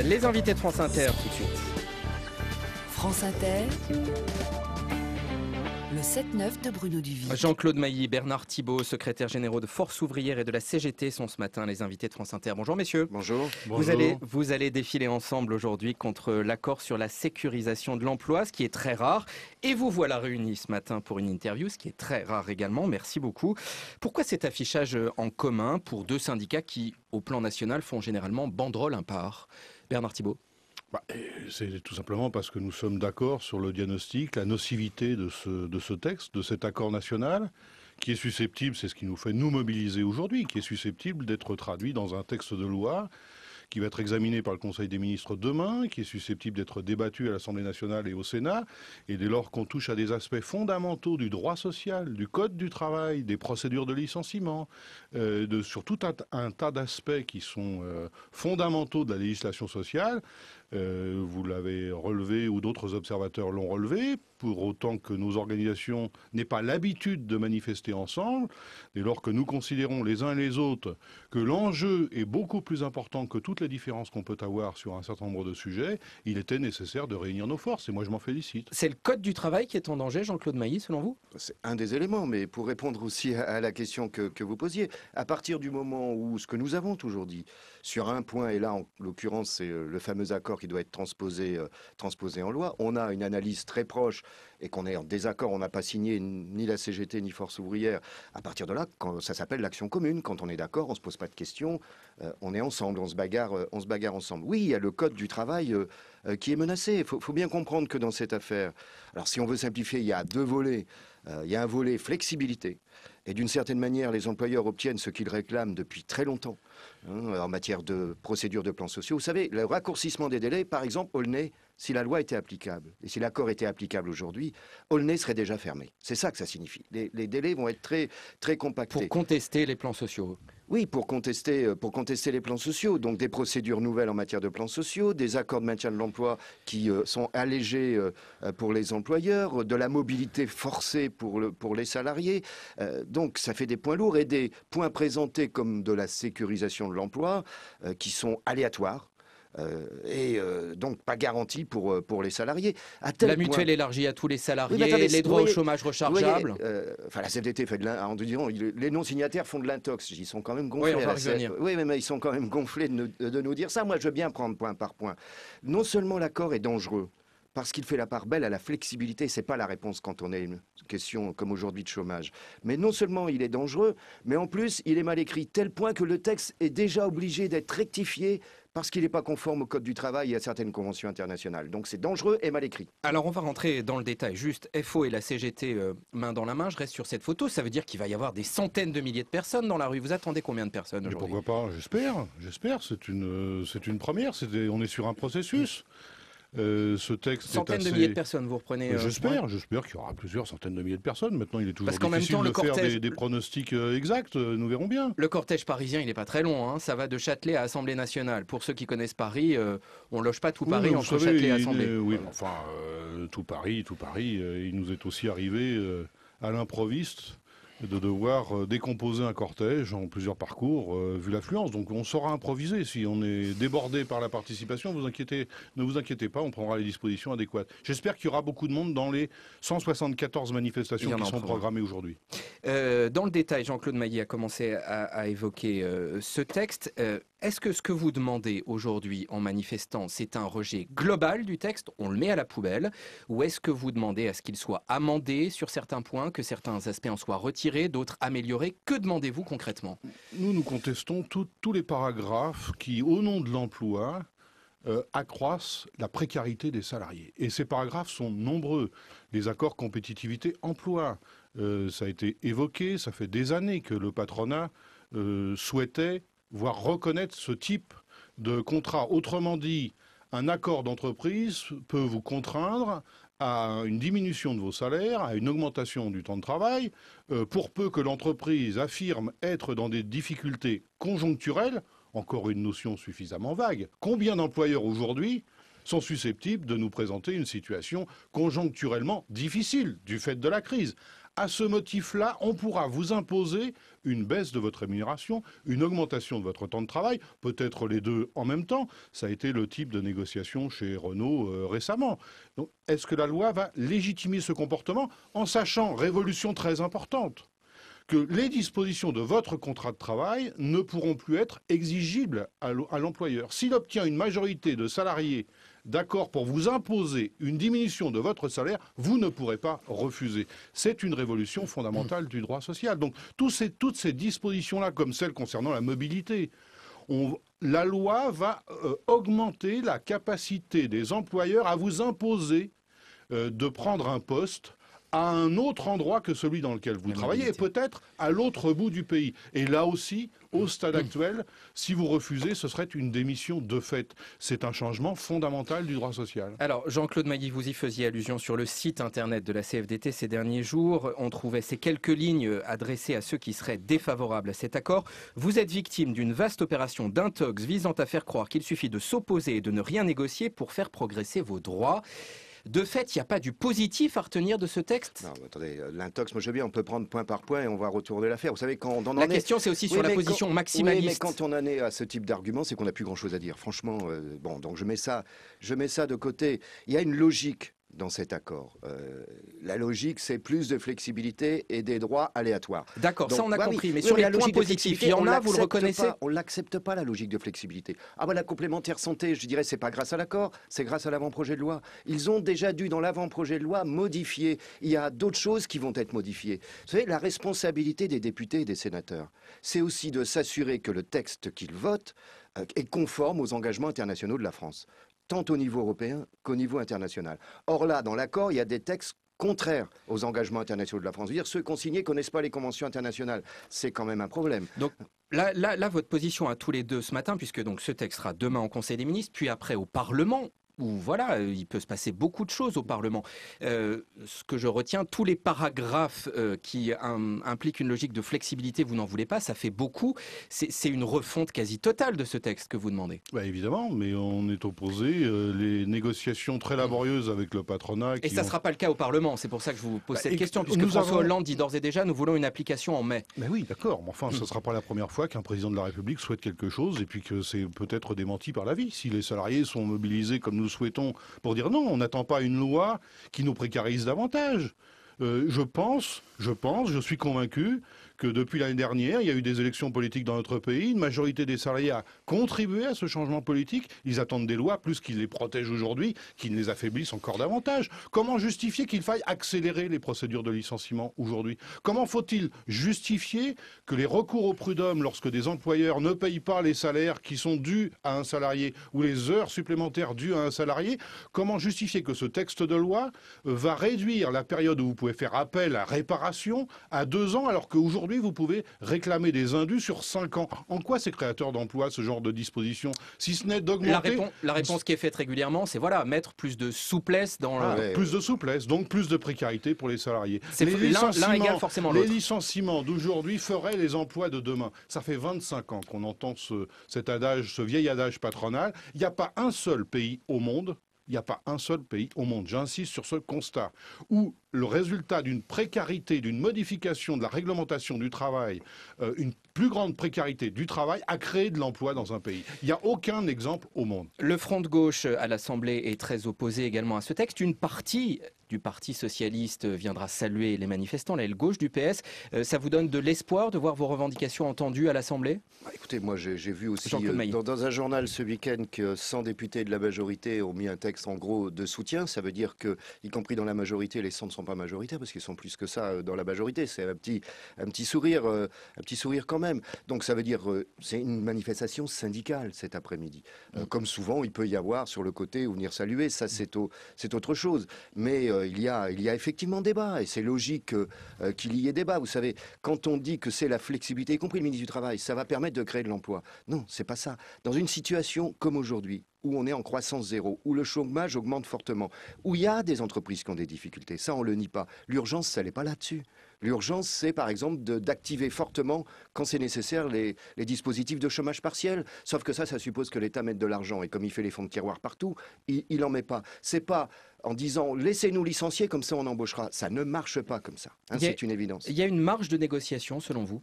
Les invités de France Inter tout de suite. France Inter, le 7-9 de Bruno Duvic. Jean-Claude Mailly, Bernard Thibault, secrétaire généraux de Force ouvrière et de la CGT sont ce matin les invités de France Inter. Bonjour messieurs. Bonjour. Vous allez défiler ensemble aujourd'hui contre l'accord sur la sécurisation de l'emploi, ce qui est très rare. Et vous voilà réunis ce matin pour une interview, ce qui est très rare également. Merci beaucoup. Pourquoi cet affichage en commun pour deux syndicats qui, au plan national, font généralement banderole impar? Bernard Thibault. C'est tout simplement parce que nous sommes d'accord sur le diagnostic, la nocivité de ce texte, de cet accord national, qui est susceptible, c'est ce qui nous fait nous mobiliser aujourd'hui, qui est susceptible d'être traduit dans un texte de loi qui va être examiné par le Conseil des ministres demain, qui est susceptible d'être débattu à l'Assemblée nationale et au Sénat. Et dès lors qu'on touche à des aspects fondamentaux du droit social, du code du travail, des procédures de licenciement, sur tout un tas d'aspects qui sont fondamentaux de la législation sociale, vous l'avez relevé ou d'autres observateurs l'ont relevé, pour autant que nos organisations n'aient pas l'habitude de manifester ensemble, dès lors que nous considérons les uns et les autres que l'enjeu est beaucoup plus important que toutes les différences qu'on peut avoir sur un certain nombre de sujets, il était nécessaire de réunir nos forces, et moi je m'en félicite. C'est le code du travail qui est en danger, Jean-Claude Mailly, selon vous? C'est un des éléments, mais pour répondre aussi à la question que vous posiez, à partir du moment où ce que nous avons aujourd'hui, sur un point, et là en l'occurrence c'est le fameux accord qui doit être transposé en loi, on a une analyse très proche et qu'on est en désaccord, on n'a pas signé ni la CGT ni Force ouvrière. À partir de là, quand ça s'appelle l'action commune, quand on est d'accord, on se pose pas de questions, on est ensemble, on se bagarre ensemble. Oui, il y a le code du travail qui est menacé. Il faut bien comprendre que dans cette affaire, alors si on veut simplifier, il y a deux volets. Il y a un volet flexibilité. Et d'une certaine manière, les employeurs obtiennent ce qu'ils réclament depuis très longtemps en matière de procédures de plans sociaux. Vous savez, le raccourcissement des délais, par exemple, Aulnay, si la loi était applicable, et si l'accord était applicable aujourd'hui, Aulnay serait déjà fermé. C'est ça que ça signifie. Les délais vont être très, très compactés. Pour contester les plans sociaux. Oui, pour contester les plans sociaux. Donc des procédures nouvelles en matière de plans sociaux, des accords de maintien de l'emploi qui sont allégés pour les employeurs, de la mobilité forcée pour les salariés. Donc ça fait des points lourds et des points présentés comme de la sécurisation de l'emploi qui sont aléatoires. Donc pas garantis pour les salariés. La mutuelle élargie à tous les salariés, attendez, les droits au chômage rechargeables. La CFDT fait en disant les non-signataires font de l'intox. Ils sont quand même gonflés. Oui, on va revenir. Oui, mais ils sont quand même gonflés de nous dire ça. Moi, je veux bien prendre point par point. Non seulement l'accord est dangereux, parce qu'il fait la part belle à la flexibilité, c'est pas la réponse quand on a une question comme aujourd'hui de chômage. Mais non seulement il est dangereux, mais en plus il est mal écrit, tel point que le texte est déjà obligé d'être rectifié parce qu'il n'est pas conforme au Code du travail et à certaines conventions internationales. Donc c'est dangereux et mal écrit. Alors on va rentrer dans le détail. Juste, FO et la CGT main dans la main, je reste sur cette photo. Ça veut dire qu'il va y avoir des centaines de milliers de personnes dans la rue. Vous attendez combien de personnes aujourd'hui? Pourquoi pas? J'espère. C'est une première. On est sur un processus. Ce texte centaines de milliers de personnes, vous reprenez. J'espère qu'il y aura plusieurs centaines de milliers de personnes. Maintenant, il est toujours qu'en difficile même temps, de faire des pronostics exacts. Nous verrons bien. Le cortège parisien, il n'est pas très long. Ça va de Châtelet à Assemblée nationale. Pour ceux qui connaissent Paris, on ne loge pas tout Paris entre Châtelet et Assemblée. Oui, enfin, tout Paris, il nous est aussi arrivé à l'improviste de devoir décomposer un cortège en plusieurs parcours, vu l'affluence. Donc on saura improviser. Si on est débordé par la participation, ne vous inquiétez pas, on prendra les dispositions adéquates. J'espère qu'il y aura beaucoup de monde dans les 174 manifestations qui sont programmées aujourd'hui. Dans le détail, Jean-Claude Mailly a commencé à évoquer ce texte. Est-ce que ce que vous demandez aujourd'hui en manifestant, c'est un rejet global du texte, on le met à la poubelle, ou est-ce que vous demandez à ce qu'il soit amendé sur certains points, que certains aspects en soient retirés, d'autres améliorés? Que demandez-vous concrètement? Nous contestons tous les paragraphes qui, au nom de l'emploi, accroissent la précarité des salariés. Et ces paragraphes sont nombreux. Les accords compétitivité-emploi, ça a été évoqué, ça fait des années que le patronat souhaitait voir reconnaître ce type de contrat. Autrement dit, un accord d'entreprise peut vous contraindre à une diminution de vos salaires, à une augmentation du temps de travail, pour peu que l'entreprise affirme être dans des difficultés conjoncturelles, encore une notion suffisamment vague. Combien d'employeurs aujourd'hui sont susceptibles de nous présenter une situation conjoncturellement difficile du fait de la crise? à ce motif-là, on pourra vous imposer une baisse de votre rémunération, une augmentation de votre temps de travail, peut-être les deux en même temps. Ça a été le type de négociation chez Renault récemment. Donc, est-ce que la loi va légitimer ce comportement en sachant, révolution très importante, que les dispositions de votre contrat de travail ne pourront plus être exigibles à l'employeur. S'il obtient une majorité de salariés d'accord pour vous imposer une diminution de votre salaire, vous ne pourrez pas refuser. C'est une révolution fondamentale du droit social. Donc toutes ces dispositions-là, comme celles concernant la mobilité, la loi va augmenter la capacité des employeurs à vous imposer de prendre un poste à un autre endroit que celui dans lequel vous travaillez, et peut-être à l'autre bout du pays. Et là aussi, au stade actuel, si vous refusez, ce serait une démission de fait. C'est un changement fondamental du droit social. Alors, Jean-Claude Mailly, vous y faisiez allusion sur le site internet de la CFDT ces derniers jours. On trouvait ces quelques lignes adressées à ceux qui seraient défavorables à cet accord. Vous êtes victime d'une vaste opération d'intox visant à faire croire qu'il suffit de s'opposer et de ne rien négocier pour faire progresser vos droits. De fait, il n'y a pas du positif à retenir de ce texte? Non, attendez, l'intox, moi je veux bien, on peut prendre point par point et on va retourner l'affaire. Vous savez, quand on en La est... question, c'est aussi sur la position maximaliste. Oui, mais quand on en est à ce type d'argument, c'est qu'on n'a plus grand-chose à dire. Franchement, bon, donc je mets ça de côté. Il y a une logique dans cet accord. La logique, c'est plus de flexibilité et des droits aléatoires. D'accord, ça on a compris, mais oui, sur les la points logique de positifs, il y en a, vous le reconnaissez? On l'accepte pas, la logique de flexibilité. Ah bah la complémentaire santé, je dirais, c'est pas grâce à l'accord, c'est grâce à l'avant-projet de loi. Ils ont déjà dû, dans l'avant-projet de loi, modifier. Il y a d'autres choses qui vont être modifiées. Vous savez, la responsabilité des députés et des sénateurs, c'est aussi de s'assurer que le texte qu'ils votent est conforme aux engagements internationaux de la France, tant au niveau européen qu'au niveau international. Or là, dans l'accord, il y a des textes contraires aux engagements internationaux de la France. Je veux dire, ceux qui ont signé ne connaissent pas les conventions internationales. C'est quand même un problème. Donc là, votre position à tous les deux ce matin, puisque donc ce texte sera demain au Conseil des ministres, puis après au Parlement, où voilà, il peut se passer beaucoup de choses au Parlement. Ce que je retiens, tous les paragraphes qui impliquent une logique de flexibilité, vous n'en voulez pas, ça fait beaucoup. C'est une refonte quasi totale de ce texte que vous demandez. Bah évidemment, mais on est opposé. Les négociations très laborieuses avec le patronat... Et ça ne sera pas le cas au Parlement, c'est pour ça que je vous pose cette question, puisque François Hollande dit d'ores et déjà, nous voulons une application en mai. Mais oui, d'accord, mais enfin, ce ne sera pas la première fois qu'un président de la République souhaite quelque chose, et puis que c'est peut-être démenti par la vie. Si les salariés sont mobilisés comme nous souhaitons pour dire non, on n'attend pas une loi qui nous précarise davantage. Je suis convaincu que depuis l'année dernière, il y a eu des élections politiques dans notre pays, une majorité des salariés a contribué à ce changement politique. Ils attendent des lois plus qu'ils les protègent aujourd'hui, qu'ils les affaiblissent encore davantage. Comment justifier qu'il faille accélérer les procédures de licenciement aujourd'hui? Comment faut-il justifier que les recours au prud'homme lorsque des employeurs ne payent pas les salaires qui sont dus à un salarié ou les heures supplémentaires dues à un salarié, comment justifier que ce texte de loi va réduire la période où vous pouvez faire appel à réparation à 2 ans alors qu'aujourd'hui vous pouvez réclamer des indus sur 5 ans. En quoi c'est créateur d'emplois, ce genre de disposition? Si ce n'est d'augmenter... La réponse qui est faite régulièrement, c'est voilà, mettre plus de souplesse dans plus de souplesse, donc plus de précarité pour les salariés. L'un égale forcément l'autre. Les licenciements d'aujourd'hui feraient les emplois de demain. Ça fait 25 ans qu'on entend cet adage, ce vieil adage patronal. Il n'y a pas un seul pays au monde, j'insiste sur ce constat, où le résultat d'une précarité, d'une modification de la réglementation du travail, une plus grande précarité du travail a créé de l'emploi dans un pays. Il n'y a aucun exemple au monde. Le Front de gauche à l'Assemblée est très opposé également à ce texte. Une partie du Parti socialiste viendra saluer les manifestants, l'aile gauche du PS. Ça vous donne de l'espoir de voir vos revendications entendues à l'Assemblée? Écoutez, moi j'ai vu aussi dans un journal ce week-end que 100 députés de la majorité ont mis un texte en gros de soutien. Ça veut dire que, y compris dans la majorité, les 100 ne sont pas majoritaires parce qu'ils sont plus que ça dans la majorité. C'est un petit sourire quand même. Donc ça veut dire c'est une manifestation syndicale cet après-midi. Comme souvent il peut y avoir sur le côté ou venir saluer, ça c'est autre chose. Mais il y a effectivement débat et c'est logique qu'il y ait débat. Vous savez, quand on dit que c'est la flexibilité, y compris le ministre du Travail, ça va permettre de créer de l'emploi. Non, c'est pas ça. Dans une situation comme aujourd'hui, où on est en croissance zéro, où le chômage augmente fortement, où il y a des entreprises qui ont des difficultés, ça on le nie pas. L'urgence, ça n'est pas là-dessus. L'urgence, c'est par exemple d'activer fortement, quand c'est nécessaire, les dispositifs de chômage partiel. Sauf que ça suppose que l'État mette de l'argent. Et comme il fait les fonds de tiroir partout, il n'en met pas. C'est pas en disant laissez-nous licencier, comme ça on embauchera. Ça ne marche pas comme ça. Hein, c'est une évidence. Il y a une marge de négociation, selon vous?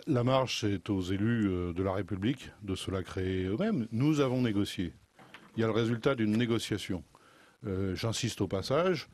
La marge, c'est aux élus de la République de se la créer eux-mêmes. Nous avons négocié. Il y a le résultat d'une négociation. J'insiste au passage.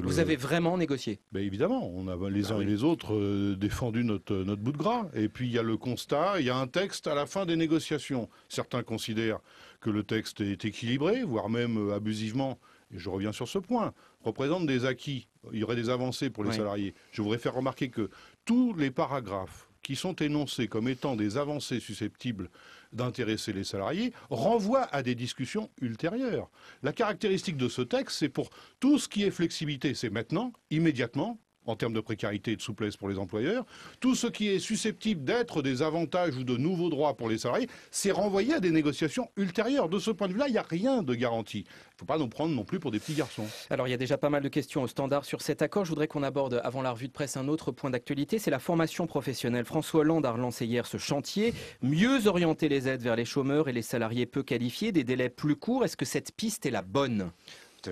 Vous avez vraiment négocié? Ben évidemment, on a les uns et les autres défendu notre bout de gras. Et puis il y a le constat, il y a un texte à la fin des négociations. Certains considèrent que le texte est équilibré, voire même abusivement, et je reviens sur ce point, représente des acquis. Il y aurait des avancées pour les salariés. Je voudrais faire remarquer que tous les paragraphes qui sont énoncés comme étant des avancées susceptibles d'intéresser les salariés, renvoient à des discussions ultérieures. La caractéristique de ce texte, c'est pour tout ce qui est flexibilité, c'est maintenant, immédiatement, en termes de précarité et de souplesse pour les employeurs. Tout ce qui est susceptible d'être des avantages ou de nouveaux droits pour les salariés, c'est renvoyé à des négociations ultérieures. De ce point de vue-là, il n'y a rien de garanti. Il ne faut pas nous prendre non plus pour des petits garçons. Alors, il y a déjà pas mal de questions au standard sur cet accord. Je voudrais qu'on aborde, avant la revue de presse, un autre point d'actualité, c'est la formation professionnelle. François Hollande a relancé hier ce chantier. Mieux orienter les aides vers les chômeurs et les salariés peu qualifiés, des délais plus courts. Est-ce que cette piste est la bonne ?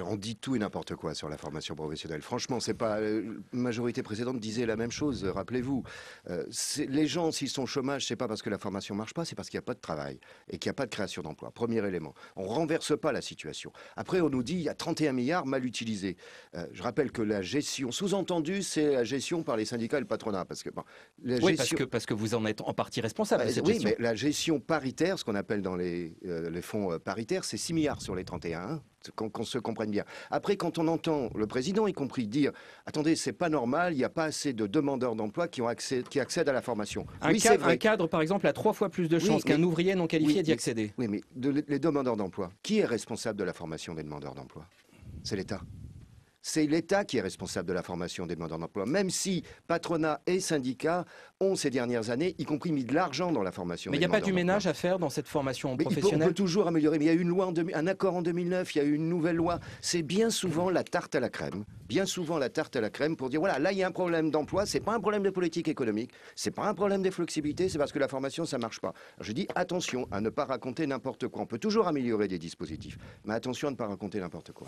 On dit tout et n'importe quoi sur la formation professionnelle. Franchement, c'est pas. La majorité précédente disait la même chose, rappelez-vous. Les gens, s'ils sont au chômage, c'est pas parce que la formation marche pas, c'est parce qu'il n'y a pas de travail et qu'il n'y a pas de création d'emplois. Premier élément. On renverse pas la situation. Après, on nous dit il y a 31 milliards mal utilisés. Je rappelle que la gestion, sous-entendu, c'est la gestion par les syndicats et le patronat. Parce que, bon, oui, parce que vous en êtes en partie responsable de cette gestion. Oui, mais la gestion paritaire, ce qu'on appelle dans les fonds paritaires, c'est 6 milliards sur les 31. Hein, qu'on se comprenne bien. Après, quand on entend le président, y compris, dire « Attendez, c'est pas normal, il n'y a pas assez de demandeurs d'emploi qui accèdent à la formation. » Un cadre, par exemple, a 3 fois plus de chances qu'un ouvrier non qualifié d'y accéder. Oui, mais les demandeurs d'emploi, qui est responsable de la formation des demandeurs d'emploi? C'est l'État. C'est l'État qui est responsable de la formation des demandeurs d'emploi, même si patronat et syndicats ont ces dernières années, y compris mis de l'argent dans la formation. Mais il n'y a pas du ménage à faire dans cette formation professionnelle? On peut toujours améliorer, mais il y a eu une loi un accord en 2009, il y a eu une nouvelle loi. C'est bien souvent la tarte à la crème, pour dire voilà, là il y a un problème d'emploi, c'est pas un problème de politique économique, c'est pas un problème de flexibilité, c'est parce que la formation ça marche pas. Alors je dis attention à ne pas raconter n'importe quoi. On peut toujours améliorer des dispositifs, mais attention à ne pas raconter n'importe quoi.